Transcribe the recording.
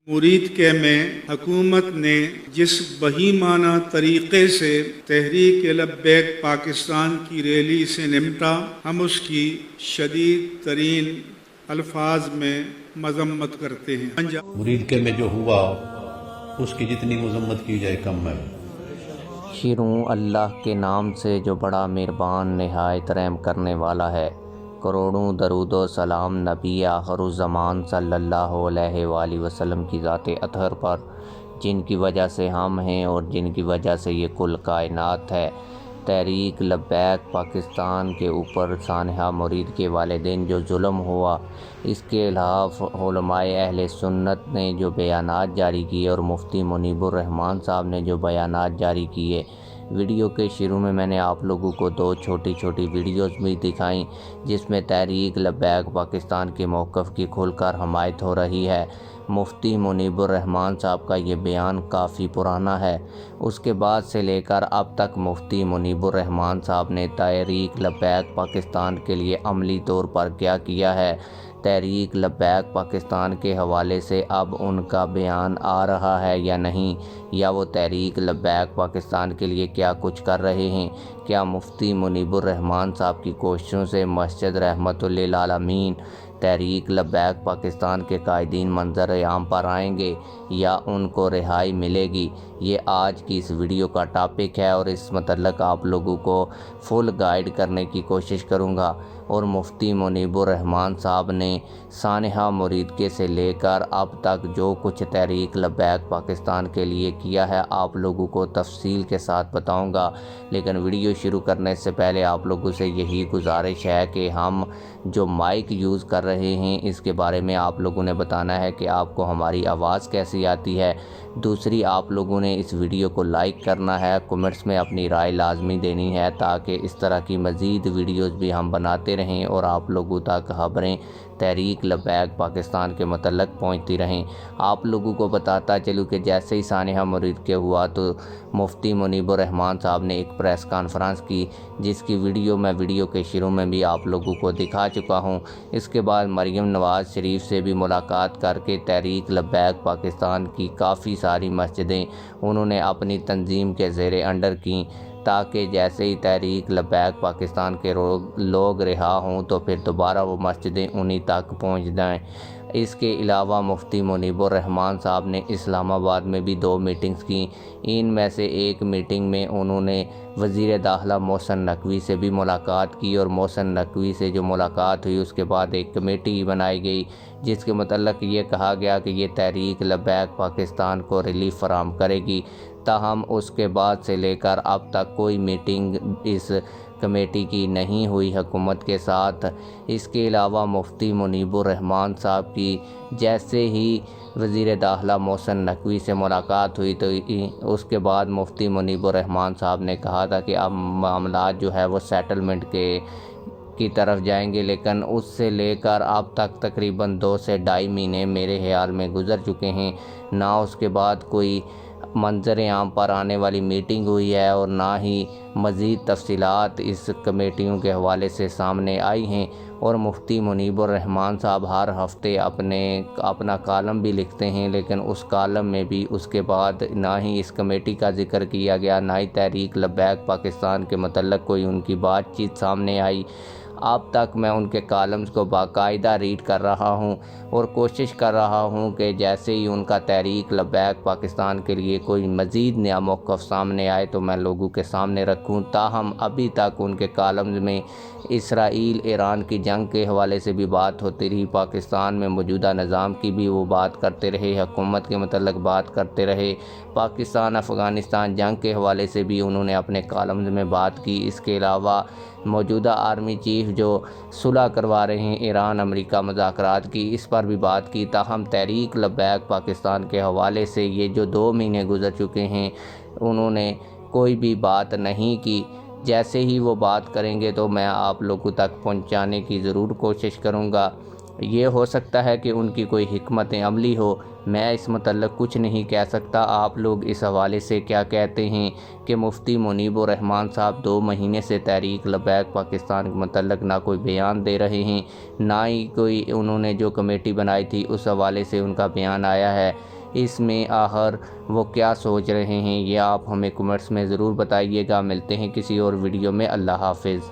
مرید کے میں حکومت نے جس بہیمانہ طریقے سے تحریک لبیک پاکستان کی ریلی سے نمٹا، ہم اس کی شدید ترین الفاظ میں مذمت کرتے ہیں۔ مرید کے میں جو ہوا اس کی جتنی مذمت کی جائے کم ہے۔ شروع اللہ کے نام سے جو بڑا مہربان نہایت رحم کرنے والا ہے۔ کروڑوں درود و سلام نبی آخر الزمان صلی اللہ علیہ وآلہ وسلم کی ذات اطہر پر، جن کی وجہ سے ہم ہیں اور جن کی وجہ سے یہ کل کائنات ہے۔ تحریک لبیک پاکستان کے اوپر سانحہ مرید کے والدین جو ظلم ہوا، اس کے خلاف علماء اہل سنت نے جو بیانات جاری کیے اور مفتی منیب الرحمان صاحب نے جو بیانات جاری کیے۔ ویڈیو کے شروع میں نے آپ لوگوں کو دو چھوٹی ویڈیوز بھی دکھائیں جس میں تحریک لبیک پاکستان کے موقف کی کھل کر حمایت ہو رہی ہے۔ مفتی منیب الرحمان صاحب کا یہ بیان کافی پرانا ہے۔ اس کے بعد سے لے کر اب تک مفتی منیب الرحمان صاحب نے تحریک لبیک پاکستان کے لیے عملی طور پر کیا کیا ہے؟ تحریک لبیک پاکستان کے حوالے سے اب ان کا بیان آ رہا ہے یا نہیں، یا وہ تحریک لبیک پاکستان کے لیے کیا کچھ کر رہے ہیں؟ کیا مفتی منیب الرحمان صاحب کی کوششوں سے مسجد رحمت للعالمین تحریک لبیک پاکستان کے قائدین منظر عام پر آئیں گے یا ان کو رہائی ملے گی؟ یہ آج کی اس ویڈیو کا ٹاپک ہے اور اس متعلق آپ لوگوں کو فل گائیڈ کرنے کی کوشش کروں گا۔ اور مفتی منیب الرحمان صاحب نے سانحہ مرید کے سے لے کر اب تک جو کچھ تحریک لبیک پاکستان کے لیے کیا ہے آپ لوگوں کو تفصیل کے ساتھ بتاؤں گا۔ لیکن ویڈیو شروع کرنے سے پہلے آپ لوگوں سے یہی گزارش ہے کہ ہم جو مائک یوز کر رہے ہیں اس کے بارے میں آپ لوگوں نے بتانا ہے کہ آپ کو ہماری آواز کیسی آتی ہے۔ دوسری، آپ لوگوں نے اس ویڈیو کو لائک کرنا ہے، کمنٹس میں اپنی رائے لازمی دینی ہے تاکہ اس طرح کی مزید ویڈیوز بھی ہم بناتے رہیں اور آپ لوگوں تک خبریں تحریک لبیک پاکستان کے متعلق پہنچتی رہیں۔ آپ لوگوں کو بتاتا چلوں کہ جیسے ہی سانحہ مرید کے ہوا تو مفتی منیب الرحمان صاحب نے ایک پریس کانفرنس کی جس کی ویڈیو میں ویڈیو کے شروع میں بھی آپ لوگوں کو دکھا چکا ہوں۔ اس کے بعد مریم نواز شریف سے بھی ملاقات کر کے تحریک لبیک پاکستان کی کافی ساری مسجدیں انہوں نے اپنی تنظیم کے زیر انڈر کیں تاکہ جیسے ہی تحریک لبیک پاکستان کے لوگ رہا ہوں تو پھر دوبارہ وہ مسجدیں انہی تک پہنچ جائیں۔ اس کے علاوہ مفتی منیب الرحمان صاحب نے اسلام آباد میں بھی 2 میٹنگز کیں۔ ان میں سے ایک میٹنگ میں انہوں نے وزیر داخلہ محسن نقوی سے بھی ملاقات کی اور محسن نقوی سے جو ملاقات ہوئی اس کے بعد ایک کمیٹی بنائی گئی جس کے متعلق یہ کہا گیا کہ یہ تحریک لبیک پاکستان کو ریلیف فراہم کرے گی۔ تاہم اس کے بعد سے لے کر اب تک کوئی میٹنگ اس کمیٹی کی نہیں ہوئی حکومت کے ساتھ۔ اس کے علاوہ مفتی منیب الرحمان صاحب کی جیسے ہی وزیر داخلہ محسن نقوی سے ملاقات ہوئی تو اس کے بعد مفتی منیب الرحمان صاحب نے کہا تھا کہ اب معاملات جو ہے وہ سیٹلمنٹ کی طرف جائیں گے، لیکن اس سے لے کر اب تک تقریباً 2 سے 2.5 مہینے میرے خیال میں گزر چکے ہیں۔ نہ اس کے بعد کوئی منظر عام پر آنے والی میٹنگ ہوئی ہے اور نہ ہی مزید تفصیلات اس کمیٹیوں کے حوالے سے سامنے آئی ہیں۔ اور مفتی منیب الرحمان صاحب ہر ہفتے اپنا کالم بھی لکھتے ہیں، لیکن اس کالم میں بھی اس کے بعد نہ ہی اس کمیٹی کا ذکر کیا گیا، نہ ہی تحریک لبیک پاکستان کے متعلق کوئی ان کی بات چیت سامنے آئی۔ اب تک میں ان کے کالمز کو باقاعدہ ریڈ کر رہا ہوں اور کوشش کر رہا ہوں کہ جیسے ہی ان کا تحریک لبیک پاکستان کے لیے کوئی مزید نیا موقف سامنے آئے تو میں لوگوں کے سامنے رکھوں۔ تاہم ابھی تک ان کے کالمز میں اسرائیل ایران کی جنگ کے حوالے سے بھی بات ہوتی رہی، پاکستان میں موجودہ نظام کی بھی وہ بات کرتے رہے، حکومت کے متعلق بات کرتے رہے، پاکستان افغانستان جنگ کے حوالے سے بھی انہوں نے اپنے کالمز میں بات کی۔ اس کے علاوہ موجودہ آرمی چیف جو صلح کروا رہے ہیں ایران امریکہ مذاکرات کی، اس پر بھی بات کی۔ تاہم تحریک لبیک پاکستان کے حوالے سے یہ جو 2 مہینے گزر چکے ہیں انہوں نے کوئی بھی بات نہیں کی۔ جیسے ہی وہ بات کریں گے تو میں آپ لوگوں تک پہنچانے کی ضرور کوشش کروں گا۔ یہ ہو سکتا ہے کہ ان کی کوئی حکمت عملی ہو، میں اس متعلق کچھ نہیں کہہ سکتا۔ آپ لوگ اس حوالے سے کیا کہتے ہیں کہ مفتی منیب الرحمان صاحب 2 مہینے سے تحریک لبیک پاکستان کے متعلق نہ کوئی بیان دے رہے ہیں، نہ ہی کوئی انہوں نے جو کمیٹی بنائی تھی اس حوالے سے ان کا بیان آیا ہے؟ اس میں آخر وہ کیا سوچ رہے ہیں، یہ آپ ہمیں کمنٹس میں ضرور بتائیے گا۔ ملتے ہیں کسی اور ویڈیو میں۔ اللہ حافظ۔